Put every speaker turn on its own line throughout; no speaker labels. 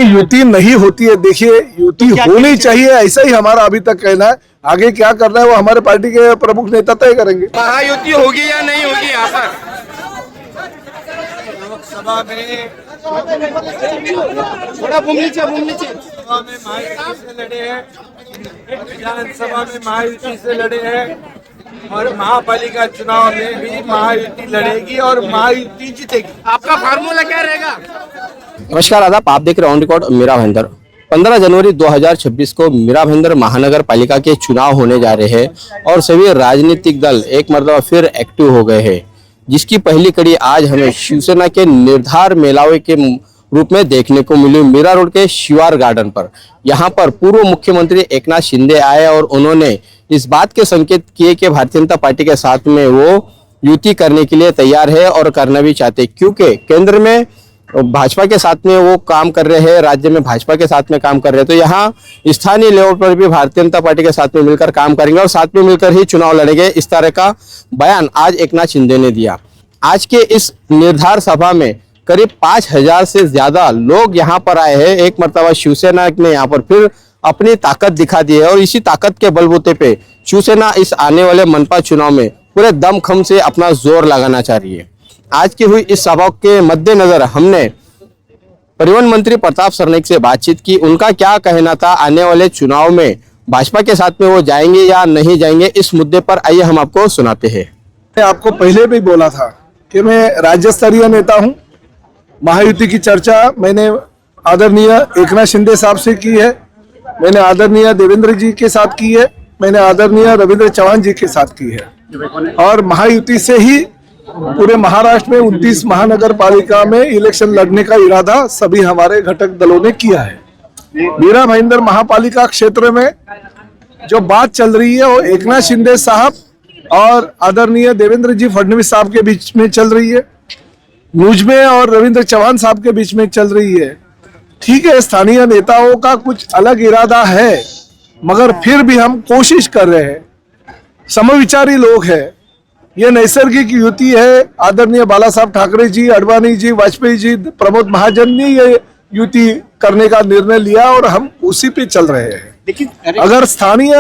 युति नहीं होती है। देखिए, युति होनी चाहिए, ऐसा ही हमारा अभी तक कहना है। आगे क्या करना है वो हमारे पार्टी के प्रमुख नेता तय करेंगे।
महायुति होगी या नहीं होगी यहाँ पर?
लोकसभा में
थोड़ा घूम लीजिए
सभा में महायुति से लड़े हैं, विधानसभा में महायुति से लड़े हैं और महापालिका चुनाव में भी महायुति लड़ेगी और महायुति जीतेगी।
आपका फार्मूला क्या रहेगा?
नमस्कार आदाब, आप देख रहे हैं ऑन रिकॉर्ड मीरा भाईंदर। 15 जनवरी 2026 को मीरा भाईंदर महानगर पालिका के चुनाव होने जा रहे हैं और सभी राजनीतिक दल एक मरतबा फिर एक्टिव हो गए हैं, जिसकी पहली कड़ी आज हमें शिवसेना के निर्धार मेलावे के रूप में देखने को मिली मीरा रोड के शिवार गार्डन पर। यहाँ पर पूर्व मुख्यमंत्री एकनाथ शिंदे आए और उन्होंने इस बात के संकेत किए कि भारतीय जनता पार्टी के साथ में वो युति करने के लिए तैयार है और करना भी चाहते, क्योंकि केंद्र में भाजपा के साथ में वो काम कर रहे हैं, राज्य में भाजपा के साथ में काम कर रहे हैं, तो यहाँ स्थानीय लेवल पर भी भारतीय जनता पार्टी के साथ में मिलकर काम करेंगे और साथ में मिलकर ही चुनाव लड़ेंगे। इस तरह का बयान आज एकनाथ शिंदे ने दिया। आज के इस निर्धार सभा में करीब 5000 से ज्यादा लोग यहाँ पर आए हैं। एक मरतबा शिवसेना ने यहाँ पर फिर अपनी ताकत दिखा दी है और इसी ताकत के बलबूते पे शिवसेना इस आने वाले मनपा चुनाव में पूरे दमखम से अपना जोर लगाना चाह रही है। आज की हुई इस सभा के मद्देनजर हमने परिवहन मंत्री प्रताप सरनाईक से बातचीत की। उनका क्या कहना था आने वाले चुनाव में भाजपा के साथ में वो जाएंगे या नहीं जाएंगे, इस मुद्दे पर आइए हम आपको सुनाते हैं।
मैं आपको पहले भी बोला था कि मैं राज्य स्तरीय नेता हूं। महायुति की चर्चा मैंने आदरणीय एकनाथ शिंदे साहब से की है, मैंने आदरणीय देवेंद्र जी के साथ की है, मैंने आदरणीय रविंद्र चौहान जी के साथ की है और महायुति से ही पूरे महाराष्ट्र में 29 महानगर पालिका में इलेक्शन लड़ने का इरादा सभी हमारे घटक दलों ने किया है। मीरा भाईंदर महापालिका क्षेत्र में जो बात चल रही है वो एकनाथ शिंदे साहब और आदरणीय देवेंद्र जी फडणवीस साहब के बीच में चल रही है, मुझ में और रविंद्र चौहान साहब के बीच में चल रही है। ठीक है, स्थानीय नेताओं का कुछ अलग इरादा है, मगर फिर भी हम कोशिश कर रहे हैं। समविचारी लोग हैं, ये नैसर्गिक युति है। आदरणीय बाला साहब ठाकरे जी, अडवाणी जी, वाजपेयी जी, प्रमोद महाजन ने ये युति करने का निर्णय लिया और हम उसी पे चल रहे हैं। अगर स्थानीय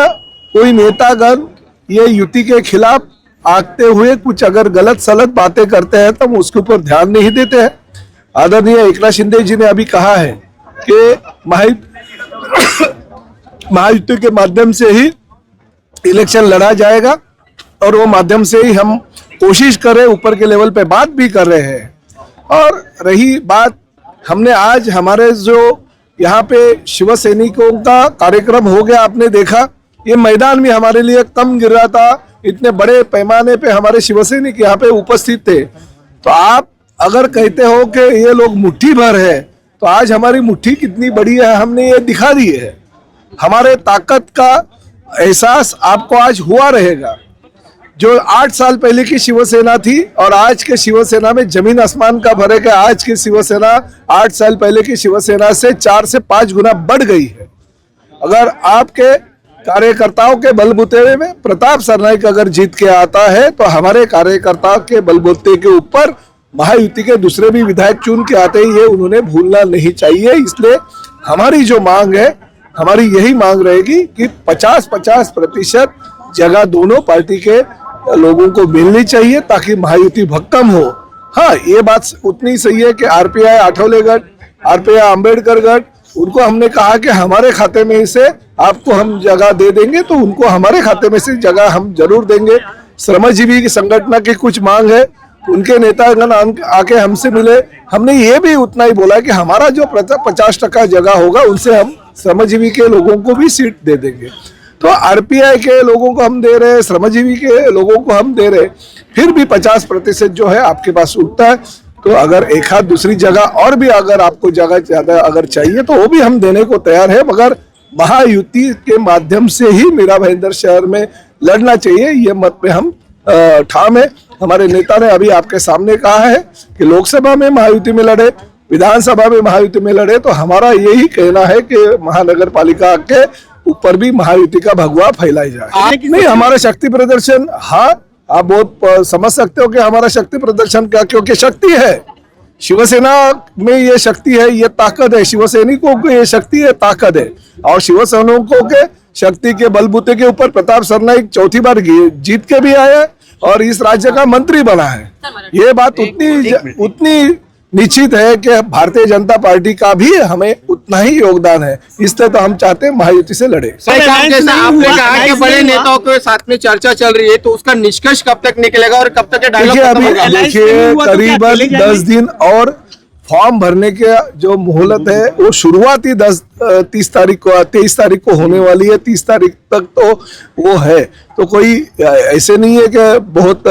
कोई नेतागण ये युति के खिलाफ आगते हुए कुछ अगर गलत सलत बातें करते हैं तो हम उसके ऊपर ध्यान नहीं देते हैं। आदरणीय एकनाथ शिंदे जी ने अभी कहा है कि महायुति के माध्यम से ही इलेक्शन लड़ा जाएगा और वो माध्यम से ही हम कोशिश कर रहे हैं, ऊपर के लेवल पे बात भी कर रहे हैं। और रही बात, हमने आज हमारे जो यहाँ पे शिव सैनिकों का कार्यक्रम हो गया, आपने देखा ये मैदान भी हमारे लिए कम गिर रहा था, इतने बड़े पैमाने पे हमारे शिव सैनिक यहाँ पे उपस्थित थे। तो आप अगर कहते हो कि ये लोग मुट्ठी भर है, तो आज हमारी मुट्ठी कितनी बड़ी है हमने ये दिखा दी है। हमारे ताकत का एहसास आपको आज हुआ रहेगा। जो 8 साल पहले की शिवसेना थी और आज के शिवसेना में जमीन आसमान का फर्क है। आज की शिवसेना 8 साल पहले की शिवसेना से 4 से 5 गुना बढ़ गई है। अगर आपके कार्यकर्ताओं के बलबूते में प्रताप सरनाईक अगर जीत के आता है तो हमारे कार्यकर्ताओं के बलबूते के ऊपर महायुति के दूसरे भी विधायक चुन के आते ही ये उन्होंने भूलना नहीं चाहिए। इसलिए हमारी जो मांग है, हमारी यही मांग रहेगी कि 50-50% जगह दोनों पार्टी के लोगों को मिलनी चाहिए ताकि महायुति भक्कम हो। हाँ, ये बात उतनी सही है कि आरपीआई आठवलेगढ़, आरपीआई अम्बेडकरगढ़, उनको हमने कहा कि हमारे खाते में से आपको हम जगह दे देंगे, तो उनको हमारे खाते में से जगह हम जरूर देंगे। श्रमजीवी की संगठन की कुछ मांग है, उनके नेतागण आके हमसे मिले। हमने ये भी उतना ही बोला कि हमारा जो 50% जगह होगा उनसे हम श्रमजीवी के लोगों को भी सीट दे देंगे। तो आरपीआई के लोगों को हम दे रहे, श्रमजीवी के लोगों को हम दे रहे, फिर भी 50% जो है आपके पास उठता है। तो अगर एक हाथ दूसरी जगह और भी अगर आपको जगह ज्यादा अगर चाहिए तो वो भी हम देने को तैयार है, मगर महायुति के माध्यम से ही मीरा भाईंदर शहर में लड़ना चाहिए, ये मत पे हम ठाम है। हमारे नेता ने अभी आपके सामने कहा है कि लोकसभा में महायुति में लड़े, विधानसभा में महायुति में लड़े, तो हमारा यही कहना है कि महानगर पालिका के ऊपर भी महायुति का भगवा फैलाई जाए। नहीं, हमारा शक्ति प्रदर्शन, हाँ आप बहुत समझ सकते हो कि हमारा शक्ति प्रदर्शन क्या, क्योंकि शक्ति है, शिवसेना में ये शक्ति है, ये ताकत है, शिवसैनिकों को ये शक्ति है, ताकत है। और शिवसैनिकों के शक्ति के बलबूते के ऊपर प्रताप सरनाईक चौथी बार जीत के भी आया है और इस राज्य का मंत्री बना है। ये बात उतनी निश्चित है कि भारतीय जनता पार्टी का भी हमें उतना ही योगदान है, इसलिए तो हम चाहते हैं महायुति से लड़े।
जैसा आपने कहा कि बड़े नेताओं के साथ में चर्चा चल रही है, तो उसका निष्कर्ष कब तक निकलेगा और कब तक डायलॉग
देखिए
खत्म होगा?
देखिए करीबन 10 दिन और फॉर्म भरने के जो मोहलत है वो शुरुआती 23 तारीख को होने वाली है। 30 तारीख तक तो वो है, तो कोई ऐसे नहीं है कि बहुत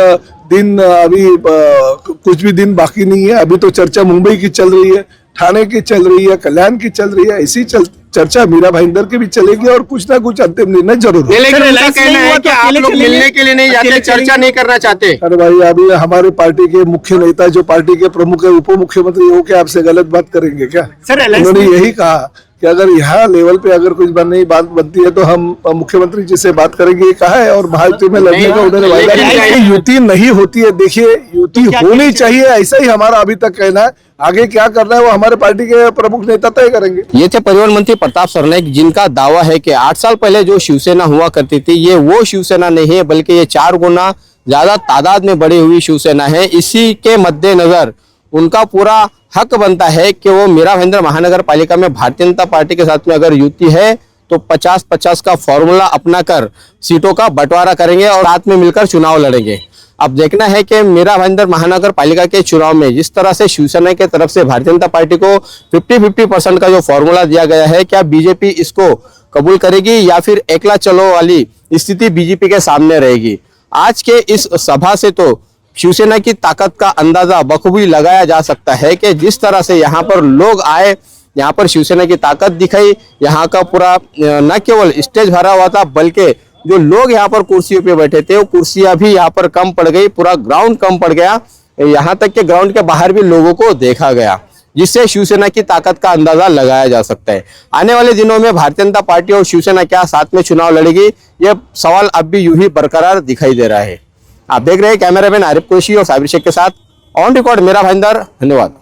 दिन अभी कुछ भी दिन बाकी नहीं है। अभी तो चर्चा मुंबई की चल रही है, ठाणे की चल रही है, कल्याण की चल रही है, ऐसी चर्चा मीरा भाईंदर की भी चलेगी और कुछ ना कुछ अंतिम निर्णय जरूर होगा।
लेकिन उनका कहना है कि आप लोग मिलने के लिए नहीं जाते, चर्चा नहीं करना चाहते।
अरे भाई, अभी हमारे पार्टी के मुख्य नेता जो पार्टी के प्रमुख है, उप मुख्यमंत्री हो के आपसे गलत बात करेंगे क्या? उन्होंने यही कहा कि अगर यहाँ लेवल पे अगर कुछ बात बनती है तो हम मुख्यमंत्री जी से बात करेंगे, ये कहा है। और महायुति में लड़ने का उन्होंने वादा किया है। युति नहीं होती है, देखिए युति होनी चाहिए, ऐसा ही हमारा अभी तक कहना है। आगे क्या करना है वो हमारे पार्टी के प्रमुख नेता तय करेंगे।
ये थे परिवहन मंत्री प्रताप सरनाईक, जिनका दावा है कि 8 साल पहले जो शिवसेना हुआ करती थी, ये वो शिवसेना नहीं है, बल्कि ये 4 गुना ज्यादा तादाद में बढ़ी हुई शिवसेना है। इसी के मद्देनजर उनका पूरा हक बनता है कि वो मीरा भाईंदर महानगर पालिका में भारतीय जनता पार्टी के साथ में अगर युति है तो 50-50 का फॉर्मूला अपनाकर सीटों का बंटवारा करेंगे और साथ में मिलकर चुनाव लड़ेंगे। अब देखना है कि मीरा भाईंदर महानगर पालिका के चुनाव में जिस तरह से शिवसेना की तरफ से भारतीय जनता पार्टी को 50-50% का जो फॉर्मूला दिया गया है, क्या बीजेपी इसको कबूल करेगी या फिर एकला चलो वाली स्थिति बीजेपी के सामने रहेगी। आज के इस सभा से तो शिवसेना की ताकत का अंदाजा बखूबी लगाया जा सकता है कि जिस तरह से यहाँ पर लोग आए, यहाँ पर शिवसेना की ताकत दिखाई, यहाँ का पूरा न केवल स्टेज भरा हुआ था बल्कि जो लोग यहाँ पर कुर्सियों पे बैठे थे वो कुर्सियां भी यहाँ पर कम पड़ गई, पूरा ग्राउंड कम पड़ गया। यहाँ तक कि ग्राउंड के बाहर भी लोगों को देखा गया, जिससे शिवसेना की ताकत का अंदाजा लगाया जा सकता है। आने वाले दिनों में भारतीय जनता पार्टी और शिवसेना क्या साथ में चुनाव लड़ेगी, ये सवाल अब भी यूं ही बरकरार दिखाई दे रहा है। आप देख रहे हैं कैमरामैन आरिफ कुरैशी और साबिर शेख के साथ ऑन रिकॉर्ड मीरा भाईंदर। धन्यवाद।